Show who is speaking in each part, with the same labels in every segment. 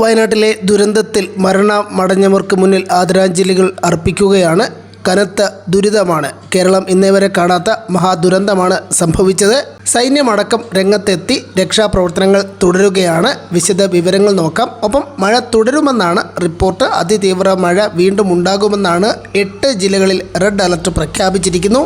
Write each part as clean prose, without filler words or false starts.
Speaker 1: വയനാട്ടിലെ ദുരന്തത്തിൽ മരണമടഞ്ഞവർക്ക് മുന്നിൽ ആദരാഞ്ജലികൾ അർപ്പിക്കുകയാണ്. കനത്ത ദുരിതമാണ്. കേരളം ഇന്നേവരെ കാണാത്ത മഹാദുരന്തമാണ് സംഭവിച്ചത്. സൈന്യമടക്കം രംഗത്തെത്തി രക്ഷാപ്രവർത്തനങ്ങൾ തുടരുകയാണ്. വിശദ വിവരങ്ങൾ നോക്കാം. ഒപ്പം മഴ തുടരുമെന്നാണ് റിപ്പോർട്ട്. അതിതീവ്ര മഴ വീണ്ടും ഉണ്ടാകുമെന്നാണ്. 8 ജില്ലകളിൽ റെഡ് അലർട്ട് പ്രഖ്യാപിച്ചിരിക്കുന്നു.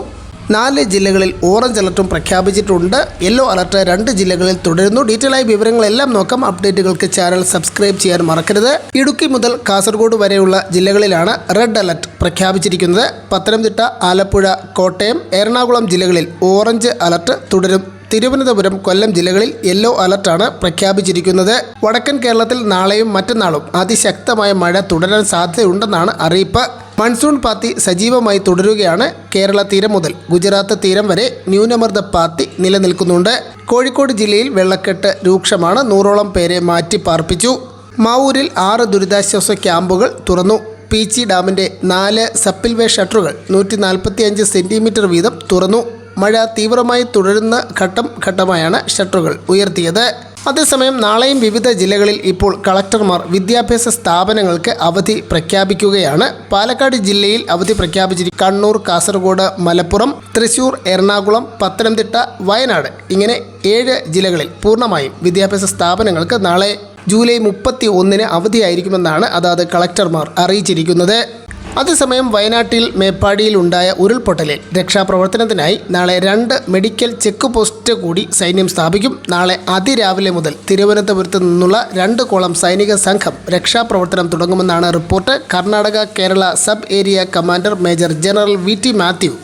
Speaker 1: 4 ജില്ലകളിൽ ഓറഞ്ച് അലർട്ടും പ്രഖ്യാപിച്ചിട്ടുണ്ട്. യെല്ലോ അലർട്ട് 2 ജില്ലകളിൽ തുടരുന്നു. ഡീറ്റെയിൽ ആയ വിവരങ്ങളെല്ലാം നോക്കാം. അപ്ഡേറ്റുകൾക്ക് ചാനൽ സബ്സ്ക്രൈബ് ചെയ്യാൻ മറക്കരുത്. ഇടുക്കി മുതൽ കാസർഗോഡ് വരെയുള്ള ജില്ലകളിലാണ് റെഡ് അലർട്ട് പ്രഖ്യാപിച്ചിരിക്കുന്നത്. പത്തനംതിട്ട, ആലപ്പുഴ, കോട്ടയം, എറണാകുളം ജില്ലകളിൽ ഓറഞ്ച് അലർട്ട് തുടരും. തിരുവനന്തപുരം, കൊല്ലം ജില്ലകളിൽ യെല്ലോ അലർട്ടാണ് പ്രഖ്യാപിച്ചിരിക്കുന്നത്. വടക്കൻ കേരളത്തിൽ നാളെയും മറ്റന്നാളും അതിശക്തമായ മഴ തുടരാൻ സാധ്യതയുണ്ടെന്നാണ് അറിയിപ്പ്. മൺസൂൺ പാത്തി സജീവമായി തുടരുകയാണ്. കേരള തീരം മുതൽ ഗുജറാത്ത് തീരം വരെ ന്യൂനമർദ്ദ പാത്തി നിലനിൽക്കുന്നുണ്ട്. കോഴിക്കോട് ജില്ലയിൽ വെള്ളക്കെട്ട് രൂക്ഷമാണ്. 100ഓളം പേരെ മാറ്റി പാർപ്പിച്ചു. മാവൂരിൽ 6 ദുരിതാശ്വാസ ക്യാമ്പുകൾ തുറന്നു. പീച്ചി ഡാമിൻ്റെ 4 സപ്പിൽവേ ഷട്ടറുകൾ 145 സെൻറ്റിമീറ്റർ വീതം തുറന്നു. മഴ തീവ്രമായി തുടരുന്ന ഘട്ടമായാണ് ഷട്ടറുകൾ ഉയർത്തിയത്. അതേസമയം നാളെയും വിവിധ ജില്ലകളിൽ ഇപ്പോൾ കളക്ടർമാർ വിദ്യാഭ്യാസ സ്ഥാപനങ്ങൾക്ക് അവധി പ്രഖ്യാപിക്കുകയാണ്. പാലക്കാട് ജില്ലയിൽ അവധി പ്രഖ്യാപിച്ചിരിക്കും. കണ്ണൂർ, കാസർഗോഡ്, മലപ്പുറം, തൃശൂർ, എറണാകുളം, പത്തനംതിട്ട, വയനാട് ഇങ്ങനെ 7 ജില്ലകളിൽ പൂർണ്ണമായും വിദ്യാഭ്യാസ സ്ഥാപനങ്ങൾക്ക് നാളെ ജൂലൈ 31 അവധിയായിരിക്കുമെന്നാണ് അതാത് കളക്ടർമാർ അറിയിച്ചിരിക്കുന്നത്. അതേസമയം വയനാട്ടിൽ മേപ്പാടിയിൽ ഉണ്ടായ ഉരുൾപൊട്ടലിൽ രക്ഷാപ്രവർത്തനത്തിനായി നാളെ 2 മെഡിക്കൽ ചെക്ക് പോസ്റ്റ് കൂടി സൈന്യം സ്ഥാപിക്കും. നാളെ അതിരാവിലെ മുതൽ തിരുവനന്തപുരത്ത് നിന്നുള്ള 2 കോളം സൈനിക സംഘം രക്ഷാപ്രവർത്തനം തുടങ്ങുമെന്നാണ് report. Karnataka Kerala sub area commander major general VT Mathew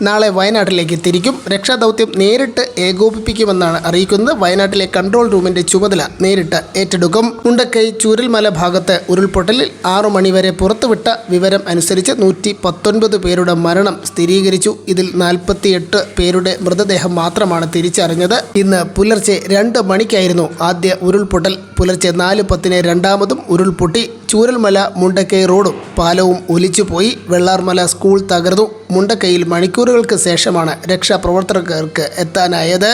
Speaker 1: നാളെ വയനാട്ടിലേക്ക് തിരിക്കും. രക്ഷാദൗത്യം നേരിട്ട് ഏകോപിപ്പിക്കുമെന്നാണ് അറിയിക്കുന്നത്. വയനാട്ടിലെ കൺട്രോൾ റൂമിന്റെ ചുമതല നേരിട്ട് ഏറ്റെടുക്കും. മുണ്ടക്കൈ ചൂരൽമല ഭാഗത്ത് ഉരുൾപൊട്ടലിൽ 6 മണിവരെ പുറത്തുവിട്ട വിവരം അനുസരിച്ച് 119 പേരുടെ മരണം സ്ഥിരീകരിച്ചു. ഇതിൽ 48 പേരുടെ മൃതദേഹം മാത്രമാണ് തിരിച്ചറിഞ്ഞത്. ഇന്ന് പുലർച്ചെ 2 മണിക്കായിരുന്നു ആദ്യ ഉരുൾപൊട്ടൽ. പുലർച്ചെ 4:10 രണ്ടാമതും ഉരുൾപൊട്ടി. ചൂരൽമല മുണ്ടക്കൈ റോഡും പാലവും ഒലിച്ചുപോയി. വെള്ളാർമല സ്കൂൾ തകർന്നു. മുണ്ടക്കൈയിൽ മണിക്കൂറുകൾക്ക് ശേഷമാണ് രക്ഷാപ്രവർത്തകർക്ക് എത്താനായത്.